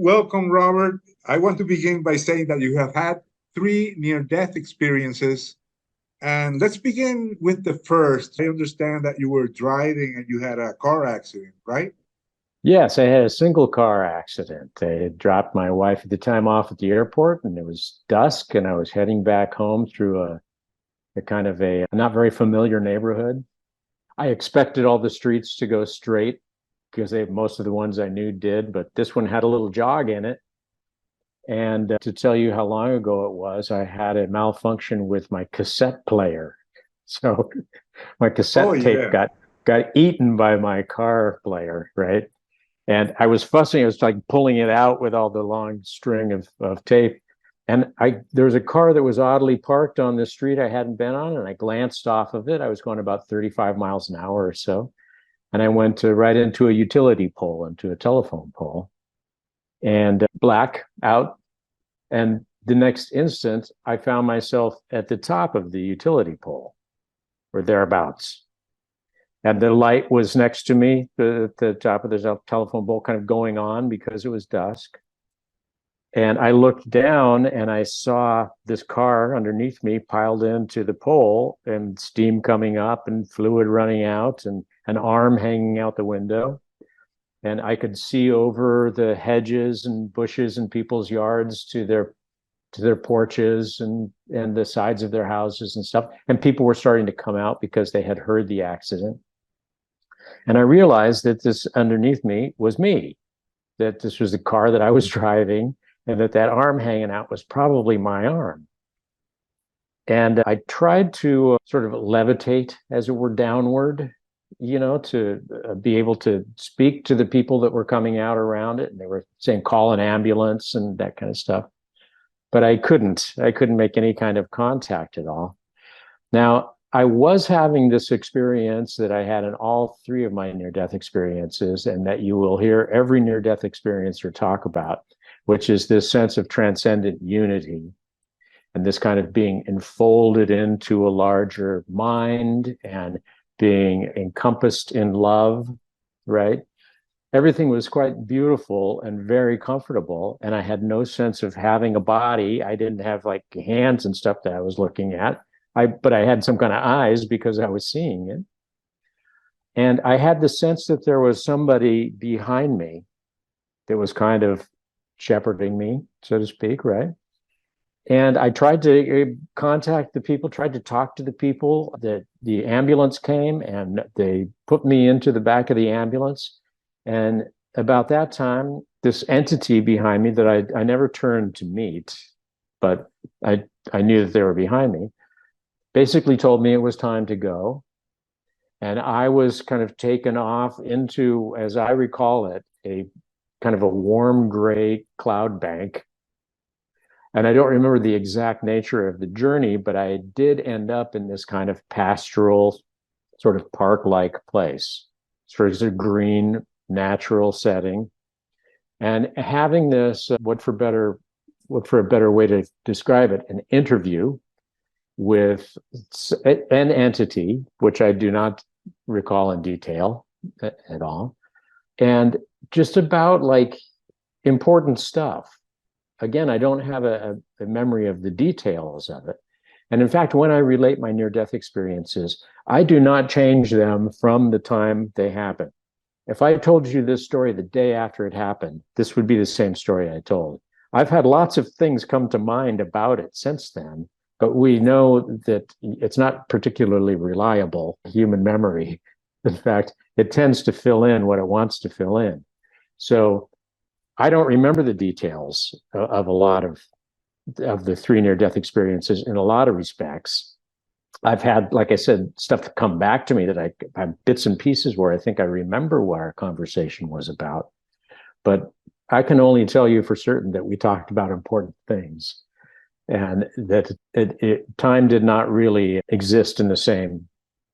Welcome, Robert. I want to begin by saying that you have had three near-death experiences. And let's begin with the first. I understand that you were driving and you had a car accident, right? Yes, I had a single car accident. I had dropped my wife at the time off at the airport, and it was dusk, and I was heading back home through a kind of a not very familiar neighborhood. I expected all the streets to go straight because most of the ones I knew did, but this one had a little jog in it. And to tell you how long ago it was, I had a malfunction with my cassette player. So my Oh, cassette tape yeah. got eaten by my car player, right? And I was fussing, I was like pulling it out with all the long string of tape. And there was a car that was oddly parked on the street I hadn't been on, and I glanced off of it. I was going about 35 miles an hour or so. And I went right into a utility pole, into a telephone pole, and black out. And the next instant, I found myself at the top of the utility pole or thereabouts. And the light was next to me, the top of the telephone pole, kind of going on because it was dusk. And I looked down and I saw this car underneath me piled into the pole, and steam coming up and fluid running out and an arm hanging out the window. And I could see over the hedges and bushes in people's yards to their porches and the sides of their houses and stuff. And people were starting to come out because they had heard the accident. And I realized that this underneath me was me, that this was the car that I was driving, and that arm hanging out was probably my arm. And I tried to sort of levitate, as it were, downward, to be able to speak to the people that were coming out around it. And they were saying, call an ambulance and that kind of stuff. But I couldn't make any kind of contact at all. Now, I was having this experience that I had in all three of my near-death experiences, and that you will hear every near-death experiencer talk about, which is this sense of transcendent unity and this kind of being enfolded into a larger mind and being encompassed in love, right? Everything was quite beautiful and very comfortable, and I had no sense of having a body. I didn't have like hands and stuff that I was looking at. But I had some kind of eyes because I was seeing it. And I had the sense that there was somebody behind me that was kind of shepherding me, so to speak, right? And I tried to contact the people, tried to talk to the people. That the ambulance came and they put me into the back of the ambulance. And about that time, this entity behind me that I never turned to meet, but I knew that they were behind me, basically told me it was time to go. And I was kind of taken off into, as I recall it, a kind of a warm gray cloud bank. And I don't remember the exact nature of the journey, but I did end up in this kind of pastoral, sort of park-like place. Sort of a green, natural setting. And having this, what for a better way to describe it, an interview with an entity, which I do not recall in detail at all, and just about like important stuff. Again, I don't have a memory of the details of it. And in fact, when I relate my near-death experiences, I do not change them from the time they happen. If I told you this story the day after it happened, this would be the same story I told. I've had lots of things come to mind about it since then, but we know that it's not particularly reliable, human memory. In fact, it tends to fill in what it wants to fill in. So I don't remember the details of a lot of the three near-death experiences in a lot of respects. I've had, like I said, stuff come back to me that I have bits and pieces where I think I remember what our conversation was about. But I can only tell you for certain that we talked about important things, and that time did not really exist in the same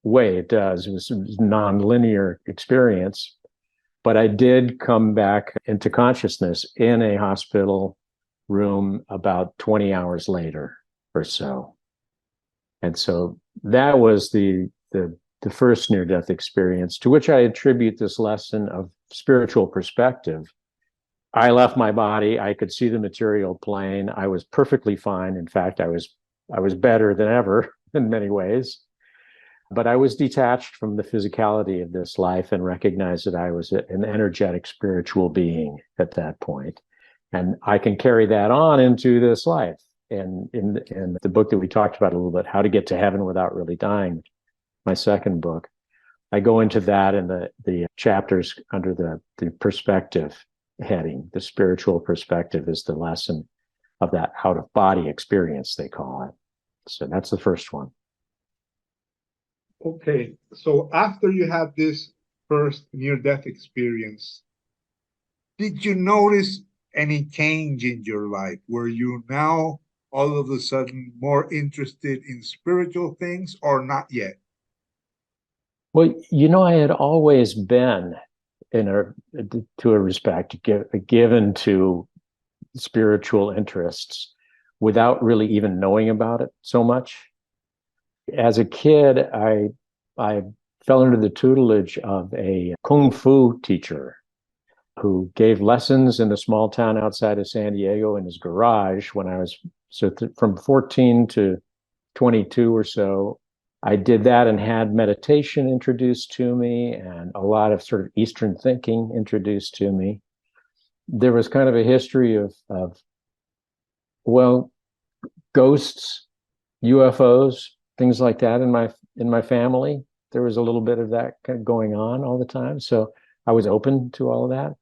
way it does. It was a non-linear experience. But I did come back into consciousness in a hospital room about 20 hours later or so. And so that was the first near-death experience, to which I attribute this lesson of spiritual perspective, I left my body. I could see the material plane. I was perfectly fine. In fact, I was better than ever in many ways. But I was detached from the physicality of this life and recognized that I was an energetic spiritual being at that point. And I can carry that on into this life. And in the book that we talked about a little bit, How to Get to Heaven Without Really Dying, my second book, I go into that in the chapters under the perspective heading. The spiritual perspective is the lesson of that out of body experience, they call it. So that's the first one. Okay, so after you had this first near-death experience, did you notice any change in your life? Were you now all of a sudden more interested in spiritual things or not yet? Well, I had always been to a respect given to spiritual interests without really even knowing about it so much. As a kid, I fell under the tutelage of a kung fu teacher who gave lessons in a small town outside of San Diego in his garage when I was from 14 to 22 or so. I did that and had meditation introduced to me and a lot of sort of Eastern thinking introduced to me. There was kind of a history of well, ghosts, UFOs, things like that in my family. There was a little bit of that kind of going on all the time. So I was open to all of that.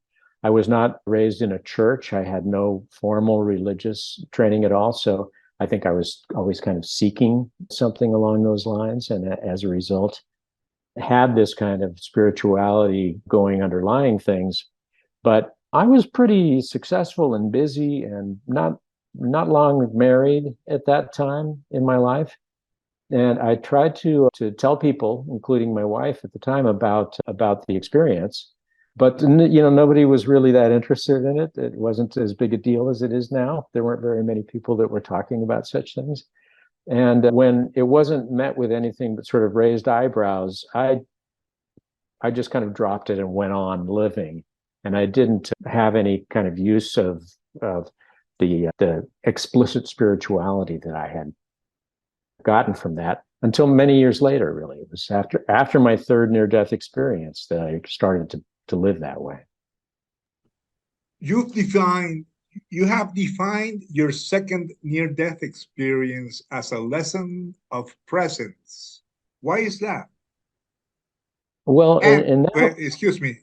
I was not raised in a church. I had no formal religious training at all. So I think I was always kind of seeking something along those lines. And as a result, had this kind of spirituality going underlying things. But I was pretty successful and busy and not long married at that time in my life. And I tried to tell people, including my wife at the time, about the experience. But nobody was really that interested in it. It wasn't as big a deal as it is now. There weren't very many people that were talking about such things. And when it wasn't met with anything but sort of raised eyebrows, I just kind of dropped it and went on living. And I didn't have any kind of use of the explicit spirituality that I had gotten from that until many years later. Really, it was after my third near-death experience that I started to live that way. You have defined your second near-death experience as a lesson of presence. Why is that? Well, and excuse me,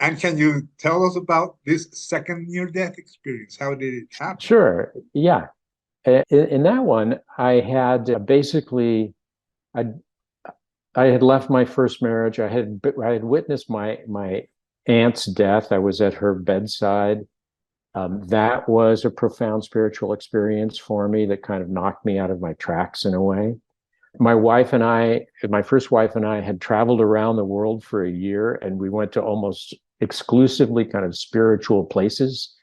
and can you tell us about this second near-death experience? How did it happen? Sure, yeah. In that one, I had basically, I had left my first marriage. I had witnessed my aunt's death. I was at her bedside. That was a profound spiritual experience for me that kind of knocked me out of my tracks in a way. My first wife and I had traveled around the world for a year, and we went to almost exclusively kind of spiritual places,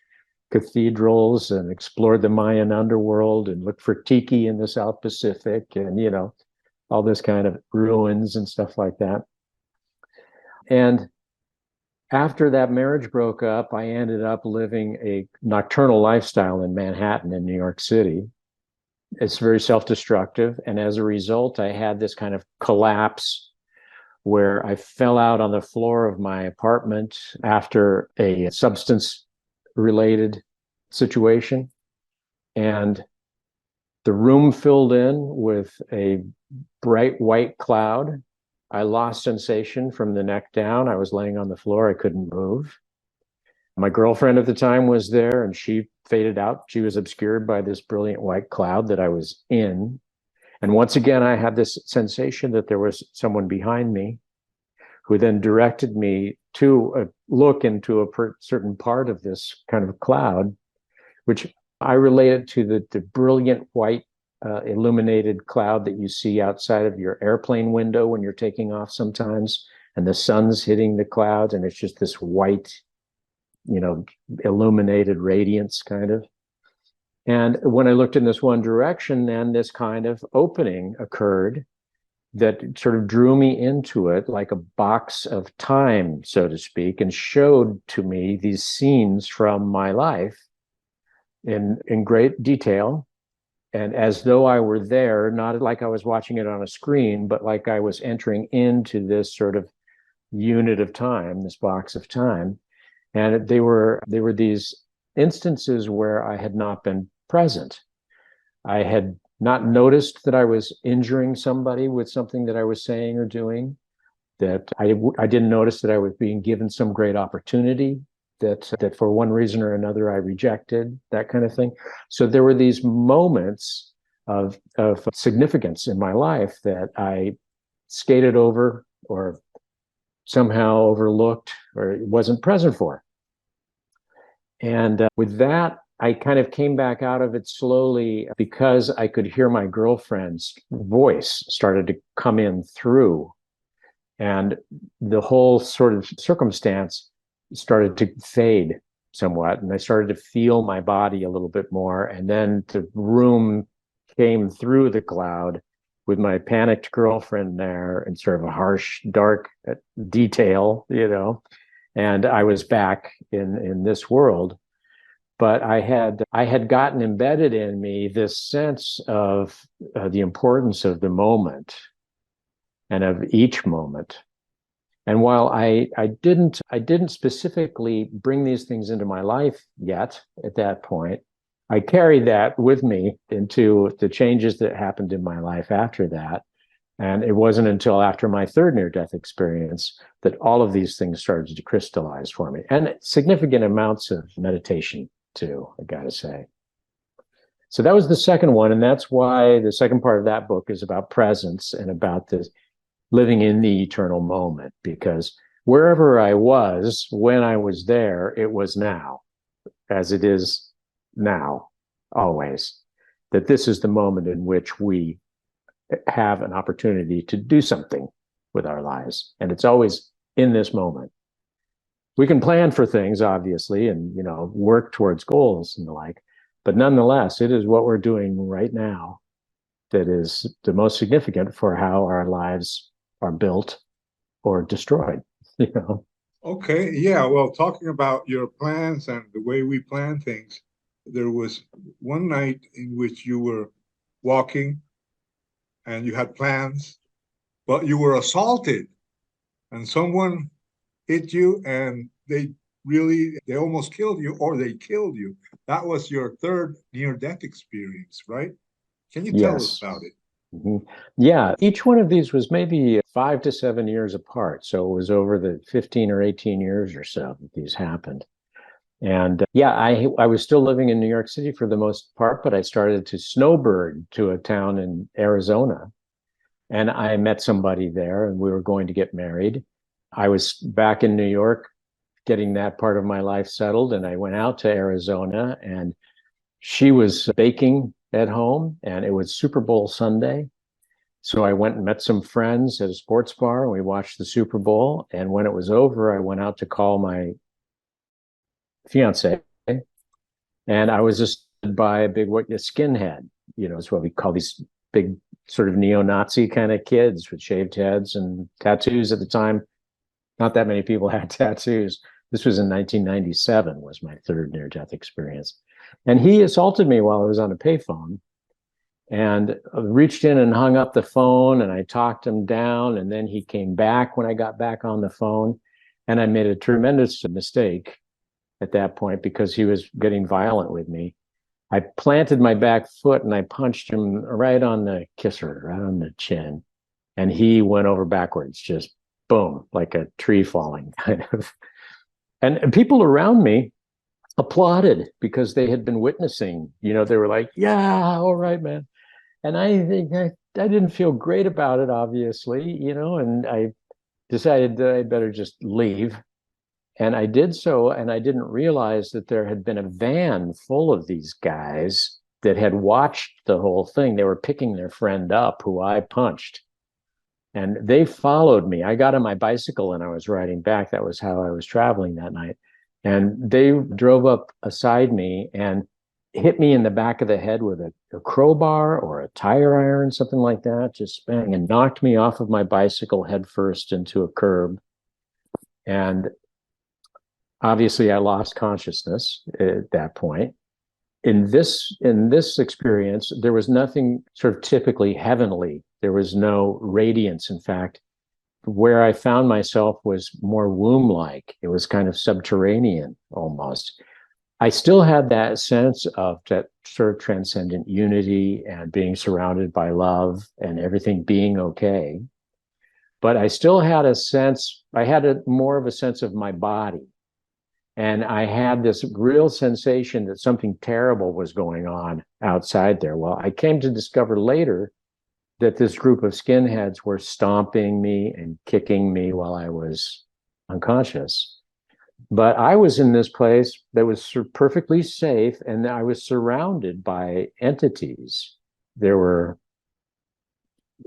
cathedrals, and explored the Mayan underworld and looked for tiki in the South Pacific and, all this kind of ruins and stuff like that. And after that marriage broke up, I ended up living a nocturnal lifestyle in Manhattan in New York City. It's very self-destructive. And as a result, I had this kind of collapse where I fell out on the floor of my apartment after a substance-related situation. And the room filled in with a bright white cloud. I lost sensation from the neck down. I was laying on the floor. I couldn't move. My girlfriend at the time was there, and she faded out. She was obscured by this brilliant white cloud that I was in. And once again, I had this sensation that there was someone behind me who then directed me to look into a certain part of this kind of cloud, which I related to the brilliant white illuminated cloud that you see outside of your airplane window when you're taking off sometimes, and the sun's hitting the clouds, and it's just this white, illuminated radiance kind of. And when I looked in this one direction, then this kind of opening occurred, that sort of drew me into it like a box of time, so to speak, and showed to me these scenes from my life in great detail, and as though I were there, not like I was watching it on a screen, but like I was entering into this sort of unit of time, this box of time. And they were these instances where I had not been present. I had not noticed that I was injuring somebody with something that I was saying or doing, that I didn't notice that I was being given some great opportunity that for one reason or another I rejected, that kind of thing. So there were these moments of significance in my life that I skated over or somehow overlooked or wasn't present for. And with that, I kind of came back out of it slowly because I could hear my girlfriend's voice started to come in through. And the whole sort of circumstance started to fade somewhat. And I started to feel my body a little bit more. And then the room came through the cloud with my panicked girlfriend there in sort of a harsh, dark detail, and I was back in this world. But I had gotten embedded in me this sense of the importance of the moment and of each moment. And while I didn't specifically bring these things into my life yet at that point, I carried that with me into the changes that happened in my life after that. And it wasn't until after my third near-death experience that all of these things started to crystallize for me, and significant amounts of meditation too, I gotta say. So that was the second one, and that's why the second part of that book is about presence and about this living in the eternal moment, because wherever I was, when I was there, it was now, as it is now, always. That this is the moment in which we have an opportunity to do something with our lives. And it's always in this moment. We can plan for things, obviously, and work towards goals and the like, but nonetheless, it is what we're doing right now that is the most significant for how our lives are built or destroyed. Okay, yeah. Well, talking about your plans and the way we plan things, there was one night in which you were walking and you had plans, but you were assaulted and someone hit you and they almost killed you, or they killed you. That was your third near-death experience, right? Can you tell us Yes. about it? Mm-hmm. Yeah, each one of these was maybe 5 to 7 years apart. So it was over the 15 or 18 years or so that these happened. And yeah, I was still living in New York City for the most part, but I started to snowbird to a town in Arizona. And I met somebody there and we were going to get married. I was back in New York getting that part of my life settled. And I went out to Arizona and she was baking at home and it was Super Bowl Sunday. So I went and met some friends at a sports bar and we watched the Super Bowl. And when it was over, I went out to call my fiance, and I was just by a skinhead. It's what we call these big sort of neo-Nazi kind of kids with shaved heads and tattoos at the time. Not that many people had tattoos. This was in 1997, was my third near-death experience. And he assaulted me while I was on a payphone and reached in and hung up the phone, and I talked him down, and then he came back when I got back on the phone, and I made a tremendous mistake at that point because he was getting violent with me. I planted my back foot and I punched him right on the kisser, right on the chin. And he went over backwards, just boom, like a tree falling kind of. And people around me applauded because they had been witnessing, they were like, yeah, all right, man. And I think I didn't feel great about it, obviously, and I decided that I better just leave. And I did so, and I didn't realize that there had been a van full of these guys that had watched the whole thing. They were picking their friend up who I punched. And they followed me. I got on my bicycle and I was riding back. That was how I was traveling that night. And they drove up beside me. And hit me in the back of the head with a crowbar or a tire iron, something like that, just bang, and knocked me off of my bicycle headfirst into a curb. And obviously I lost consciousness at that point. In this experience, there was nothing sort of typically heavenly. There was no radiance. In fact, where I found myself was more womb-like. It was kind of subterranean almost. I still had that sense of that sort of transcendent unity and being surrounded by love and everything being okay. But I still had a sense, I had more of a sense of my body. And I had this real sensation that something terrible was going on outside there. Well, I came to discover later that this group of skinheads were stomping me and kicking me while I was unconscious. But I was in this place that was perfectly safe, and I was surrounded by entities. There were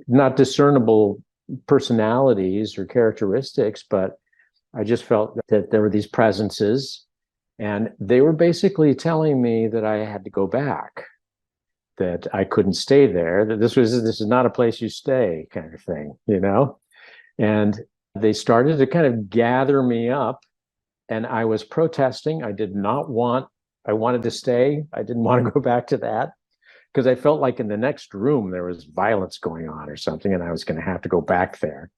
not discernible personalities or characteristics, but I just felt that there were these presences, and they were basically telling me that I had to go back, that I couldn't stay there, that this is not a place you stay, kind of thing, you know? And they started to kind of gather me up, and I was protesting. I wanted to stay. I didn't want to go back to that because I felt like in the next room there was violence going on or something, and I was going to have to go back there.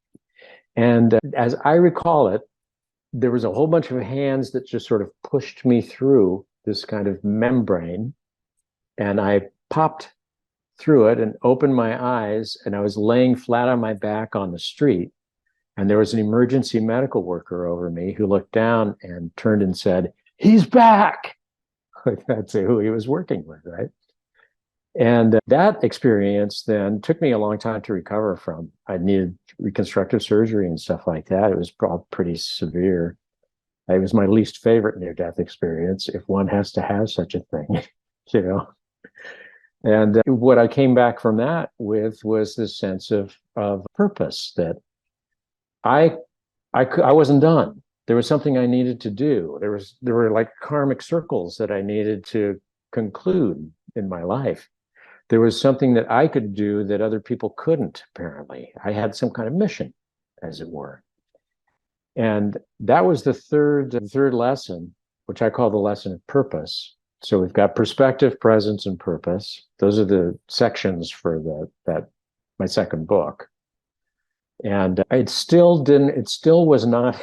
And as I recall it, there was a whole bunch of hands that just sort of pushed me through this kind of membrane, and I popped through it and opened my eyes, and I was laying flat on my back on the street, and there was an emergency medical worker over me who looked down and turned and said, "He's back." That's who he was working with, right? And that experience then took me a long time to recover from. I needed reconstructive surgery and stuff like that. It was pretty severe. It was my least favorite near-death experience, if one has to have such a thing, you know. And what I came back from that with was this sense of purpose, that I wasn't done. There was something I needed to do. There were like karmic circles that I needed to conclude in my life. There was something that I could do that other people couldn't, apparently. I had some kind of mission, as it were. And that was the third lesson, which I call the lesson of purpose. So we've got perspective, presence, and purpose. Those are the sections for my second book. And it still was not,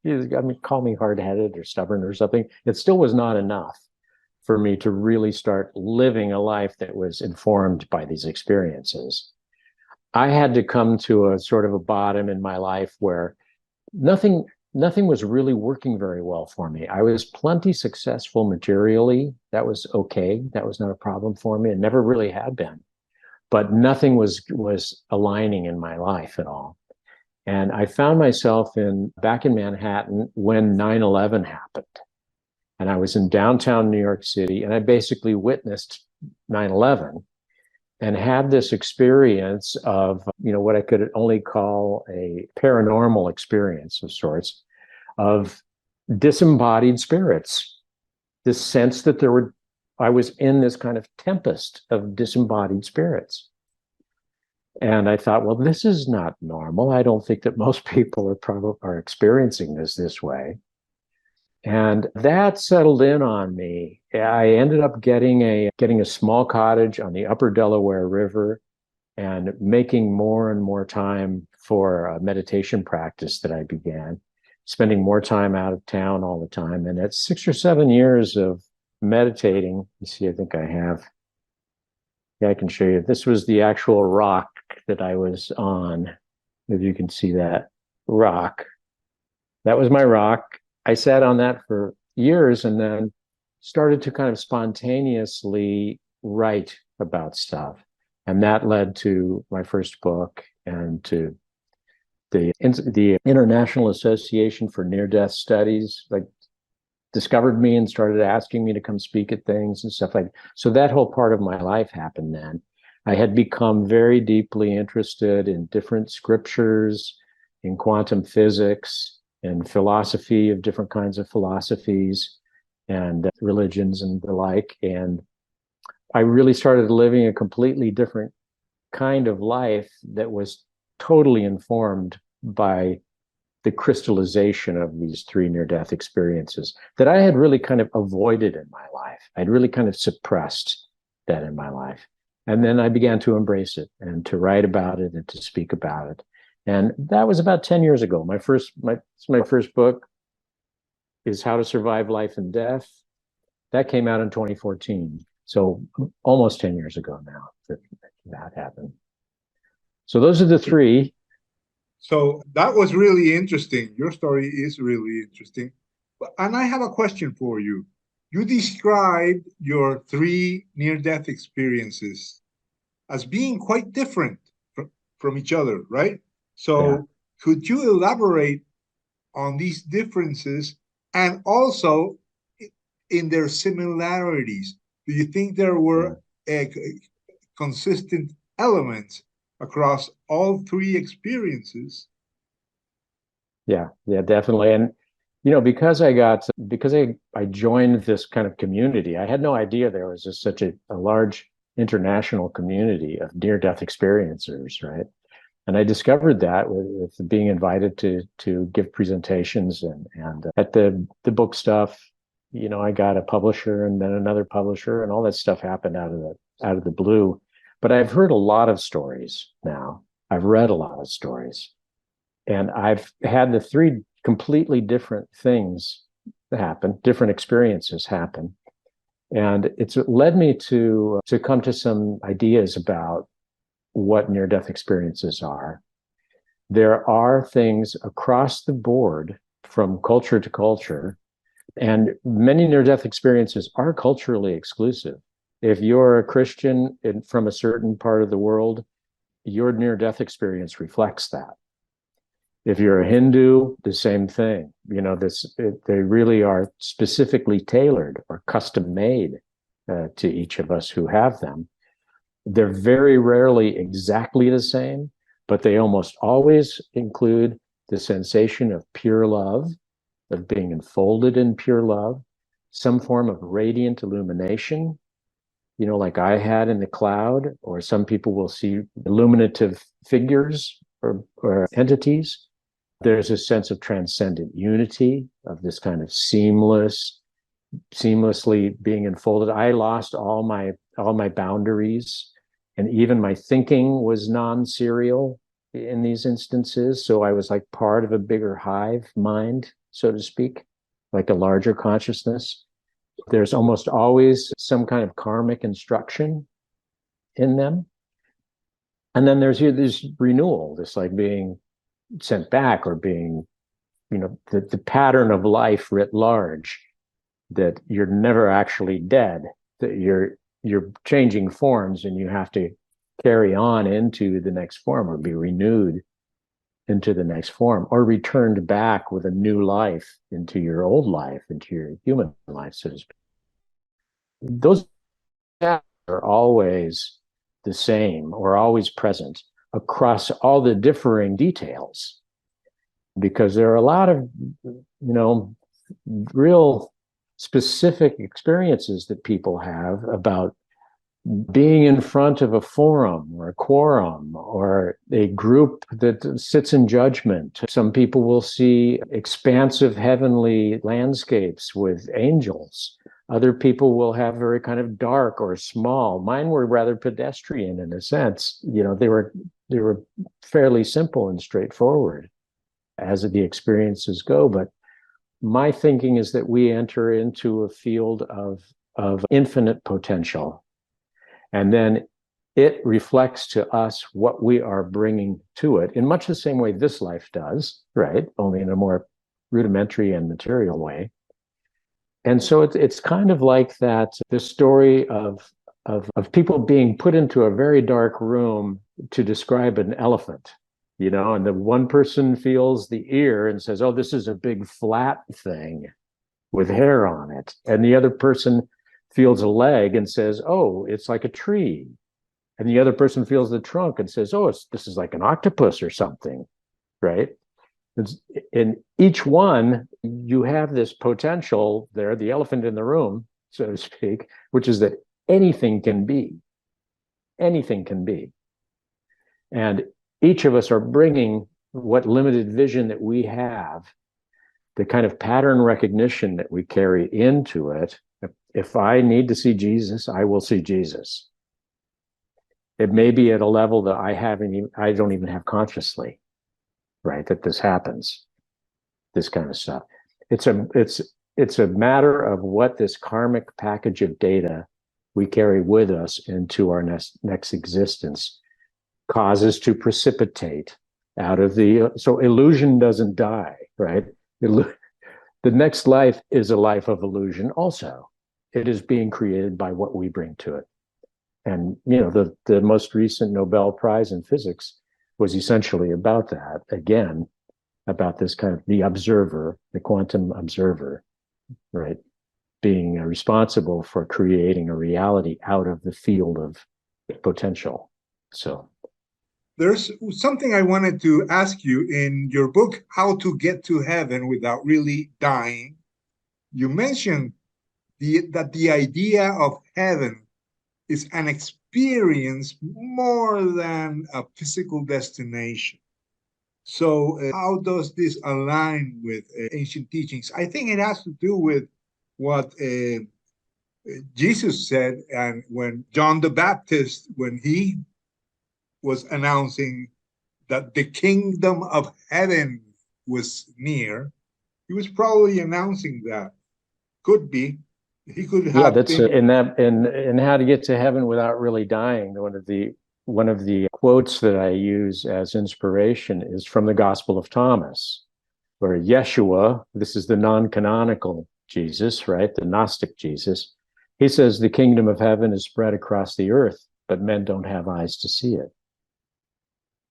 I mean, call me hard-headed or stubborn or something. It still was not enough for me to really start living a life that was informed by these experiences. I had to come to a sort of a bottom in my life where nothing was really working very well for me. I was plenty successful materially. That was okay. That was not a problem for me. It never really had been. But nothing was aligning in my life at all. And I found myself back in Manhattan when 9/11 happened. And I was in downtown New York City, and I basically witnessed 9/11 and had this experience of, what I could only call a paranormal experience of sorts, of disembodied spirits. This sense that I was in this kind of tempest of disembodied spirits. And I thought, well, this is not normal. I don't think that most people are experiencing this way. And that settled in on me. I ended up getting a small cottage on the upper Delaware River and making more and more time for a meditation practice that I began, spending more time out of town all the time. And at 6 or 7 years of meditating, you see, I think I have, yeah, I can show you. This was the actual rock that I was on. If you can see that rock, that was my rock. I sat on that for years and then started to kind of spontaneously write about stuff. And that led to my first book and to the International Association for Near-Death Studies, like, discovered me and started asking me to come speak at things and stuff like that. So that whole part of my life happened then. I had become very deeply interested in different scriptures, in quantum physics, and philosophy of different kinds of philosophies and religions and the like. And I really started living a completely different kind of life that was totally informed by the crystallization of these three near-death experiences that I had really kind of avoided in my life. I'd really kind of suppressed that in my life. And then I began to embrace it and to write about it and to speak about it. And that was about 10 years ago. My first book is How to Survive Life and Death. That came out in 2014. So almost 10 years ago now that happened. So those are the three. So that was really interesting. Your story is really interesting. And I have a question for you. You described your three near-death experiences as being quite different from each other, right? So Yeah. could you elaborate on these differences and also in their similarities? Do you think there were consistent elements across all three experiences? Yeah, definitely. And because I joined this kind of community, I had no idea there was just such a large international community of near-death experiencers, right? And I discovered that with being invited to give presentations and at the book stuff, I got a publisher and then another publisher, and all that stuff happened out of the blue. But I've heard a lot of stories now. I've read a lot of stories. And I've had the three completely different things happen, different experiences happen. And it's led me to come to some ideas about what near-death experiences are. There are things across the board from culture to culture, and many near-death experiences are culturally exclusive. If you're a Christian from a certain part of the world, your near-death experience reflects that. If you're a Hindu, the same thing. They really are specifically tailored or custom made to each of us who have them. They're very rarely exactly the same, but they almost always include the sensation of pure love, of being enfolded in pure love, some form of radiant illumination, like I had in the cloud, or some people will see illuminative figures or entities. There's a sense of transcendent unity, of this kind of seamlessly being enfolded. I lost all my boundaries, and even my thinking was non-serial in these instances. So I was like part of a bigger hive mind, so to speak, like a larger consciousness. There's almost always some kind of karmic instruction in them. And then there's this renewal, this like being sent back, or being, the pattern of life writ large, that you're never actually dead, that you're changing forms, and you have to carry on into the next form, or be renewed into the next form, or returned back with a new life into your old life, into your human life, so to speak. Those are always the same, or always present across all the differing details, because there are a lot of, real specific experiences that people have about being in front of a forum or a quorum or a group that sits in judgment. Some people will see expansive heavenly landscapes with angels. Other people will have very kind of dark or small. Mine were rather pedestrian in a sense. They were fairly simple and straightforward as the experiences go. But my thinking is that we enter into a field of infinite potential. And then it reflects to us what we are bringing to it in much the same way this life does, right? Only in a more rudimentary and material way. And so it's kind of like that, the story of people being put into a very dark room to describe an elephant, and the one person feels the ear and says, oh, this is a big flat thing with hair on it. And the other person feels a leg and says, oh, it's like a tree. And the other person feels the trunk and says, oh, this is like an octopus or something, right? In each one, you have this potential there, the elephant in the room, so to speak, which is that anything can be. Anything can be. And each of us are bringing what limited vision that we have, the kind of pattern recognition that we carry into it. If I need to see Jesus, I will see Jesus. It may be at a level that I don't even have consciously, right? That this happens, this kind of stuff. It's a matter of what this karmic package of data we carry with us into our next existence causes to precipitate out of so illusion doesn't die, right? The next life is a life of illusion also. It is being created by what we bring to it. And, the most recent Nobel Prize in physics was essentially about that, again, about this kind of the observer, the quantum observer, right? Being responsible for creating a reality out of the field of potential. So there's something I wanted to ask you in your book, How to Get to Heaven Without Really Dying. You mentioned that the idea of heaven is an experience more than a physical destination. So how does this align with ancient teachings? I think it has to do with what Jesus said, and when John the Baptist, when he was announcing that the kingdom of heaven was near, he was probably announcing that. Could be. He could have that's in How to Get to Heaven Without Really Dying. One of the quotes that I use as inspiration is from the Gospel of Thomas, where Yeshua, this is the non-canonical Jesus, right? The Gnostic Jesus. He says the kingdom of heaven is spread across the earth, but men don't have eyes to see it.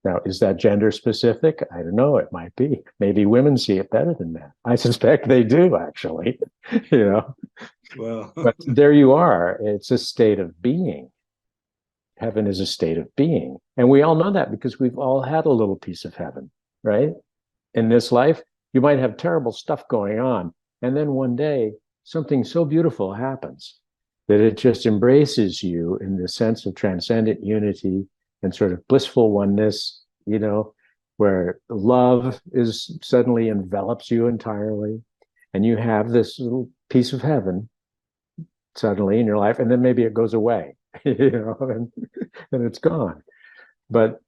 Now, is that gender specific? I don't know. It might be. Maybe women see it better than men. I suspect they do, actually. Well, but there you are. It's a state of being. Heaven is a state of being. And we all know that because we've all had a little piece of heaven, right? In this life, you might have terrible stuff going on. And then one day, something so beautiful happens that it just embraces you in the sense of transcendent unity and sort of blissful oneness, where love is suddenly envelops you entirely. And you have this little piece of heaven suddenly in your life, and then maybe it goes away, and it's gone. But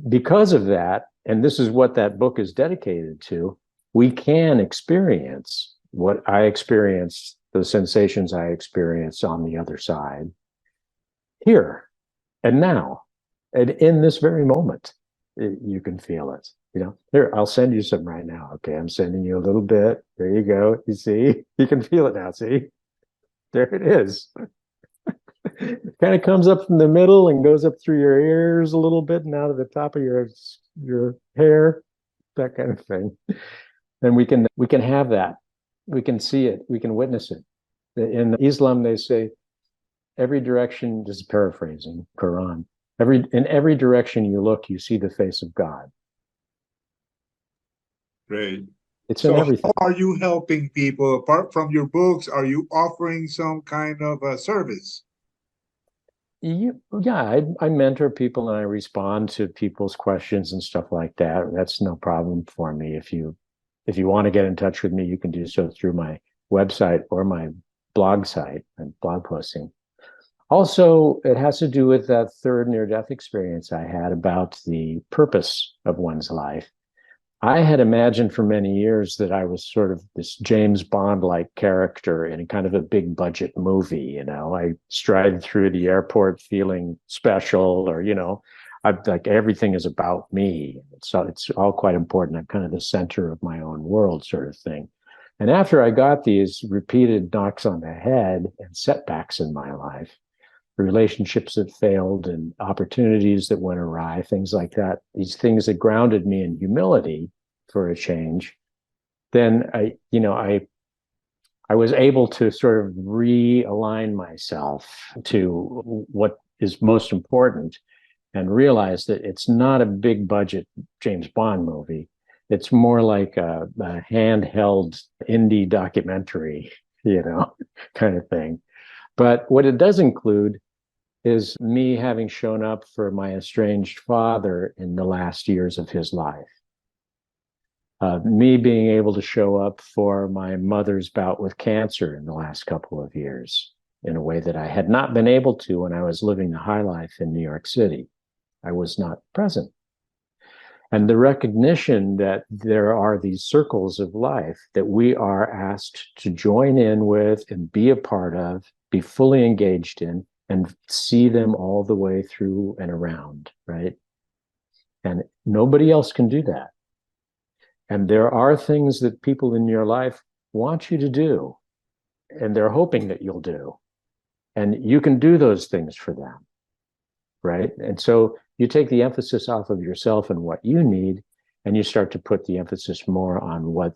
because of that, and this is what that book is dedicated to, we can experience what I experienced, the sensations I experienced on the other side, here and now, and in this very moment. You can feel it. Here, I'll send you some right now. Okay, I'm sending you a little bit. There you go. You see, you can feel it now. See, there it is. It kind of comes up from the middle and goes up through your ears a little bit and out of the top of your hair, that kind of thing. And we can have that. We can see it. We can witness it. In Islam, they say, every direction, just paraphrasing Quran, in every direction you look, you see the face of God. Great. It's in everything. How are you helping people? Apart from your books, are you offering some kind of a service? Yeah, I mentor people and I respond to people's questions and stuff like that. That's no problem for me. If you want to get in touch with me, you can do so through my website or my blog site and blog posting. Also, it has to do with that third near-death experience I had about the purpose of one's life. I had imagined for many years that I was sort of this James Bond-like character in kind of a big budget movie. I stride through the airport feeling special, or like everything is about me. So it's all quite important. I'm kind of the center of my own world, sort of thing. And after I got these repeated knocks on the head and setbacks in my life, relationships that failed and opportunities that went awry, things like that, these things that grounded me in humility for a change, then I was able to sort of realign myself to what is most important and realize that it's not a big budget James Bond movie. It's more like a handheld indie documentary, kind of thing. But what it does include is me having shown up for my estranged father in the last years of his life. Me being able to show up for my mother's bout with cancer in the last couple of years in a way that I had not been able to when I was living the high life in New York City. I was not present. And the recognition that there are these circles of life that we are asked to join in with and be a part of, be fully engaged in, and see them all the way through and around, right? And nobody else can do that. And there are things that people in your life want you to do, and they're hoping that you'll do. And you can do those things for them, right? And so you take the emphasis off of yourself and what you need, and you start to put the emphasis more on what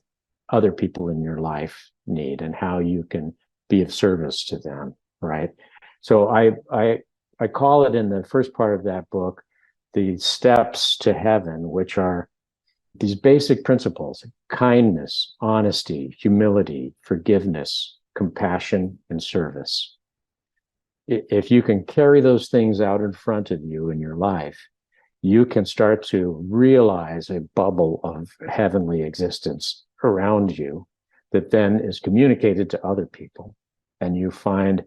other people in your life need and how you can be of service to them, right? So I call it in the first part of that book, the steps to heaven, which are these basic principles: kindness, honesty, humility, forgiveness, compassion, and service. If you can carry those things out in front of you in your life, you can start to realize a bubble of heavenly existence around you that then is communicated to other people. And you find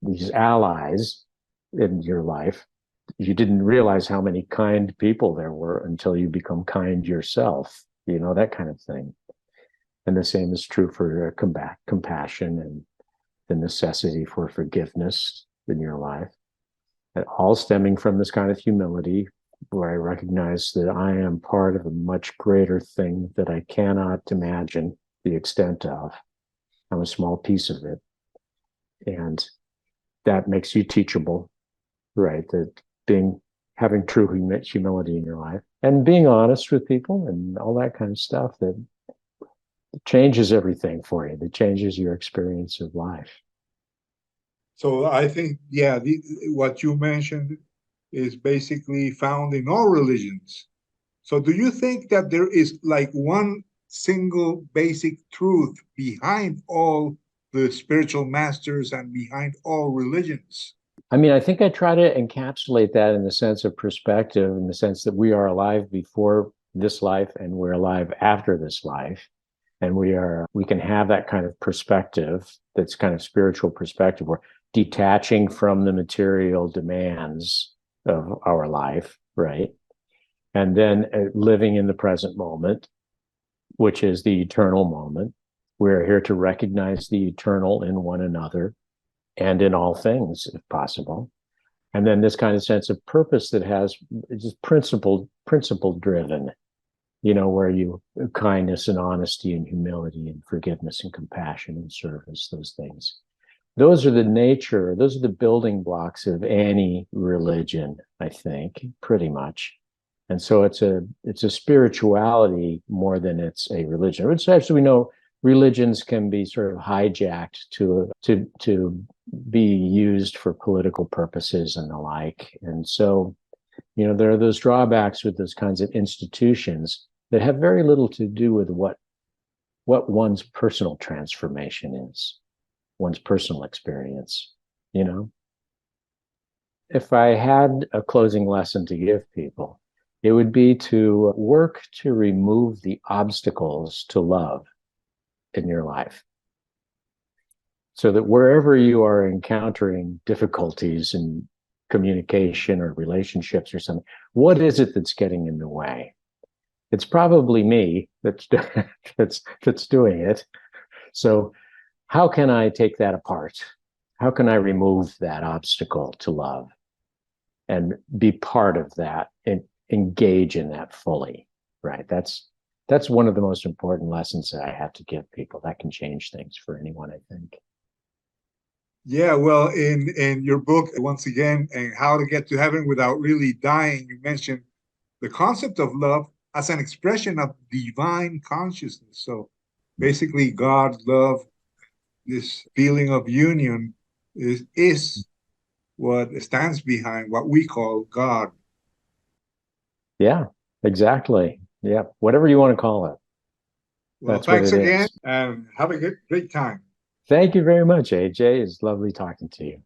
these allies in your life. You didn't realize how many kind people there were until you become kind yourself, that kind of thing. And the same is true for compassion and the necessity for forgiveness in your life. And all stemming from this kind of humility, where I recognize that I am part of a much greater thing that I cannot imagine the extent of. I'm a small piece of it. And that makes you teachable, right? That having true humility in your life and being honest with people and all that kind of stuff that changes everything for you, that changes your experience of life. So I think, yeah, what you mentioned is basically found in all religions. So do you think that there is like one single basic truth behind all the spiritual masters and behind all religions? I mean, I think I try to encapsulate that in the sense of perspective, in the sense that we are alive before this life and we're alive after this life. And we can have that kind of perspective, that's kind of spiritual perspective. We're detaching from the material demands of our life, right? And then living in the present moment, which is the eternal moment. We're here to recognize the eternal in one another and in all things, if possible. And then this kind of sense of purpose that has just principle driven, where kindness and honesty and humility and forgiveness and compassion and service, those things. Those are the building blocks of any religion, I think, pretty much. And so it's a spirituality more than it's a religion. Which actually we know religions can be sort of hijacked to be used for political purposes and the like. And so, there are those drawbacks with those kinds of institutions that have very little to do with what one's personal transformation is, one's personal experience, If I had a closing lesson to give people, it would be to work to remove the obstacles to love in your life. So that wherever you are encountering difficulties in communication or relationships or something, what is it that's getting in the way? It's probably me that's doing it. So how can I take that apart? How can I remove that obstacle to love and be part of that and engage in that fully, right? That's one of the most important lessons that I have to give people. That can change things for anyone, I think. Yeah, well, in your book, once again, and How to Get to Heaven Without Really Dying, you mentioned the concept of love as an expression of divine consciousness. So basically, God's love, this feeling of union, is what stands behind what we call God. Yeah, exactly. Yeah, whatever you want to call it. Well, That's what thanks it again, is. and have a great time. Thank you very much, AJ. It's lovely talking to you.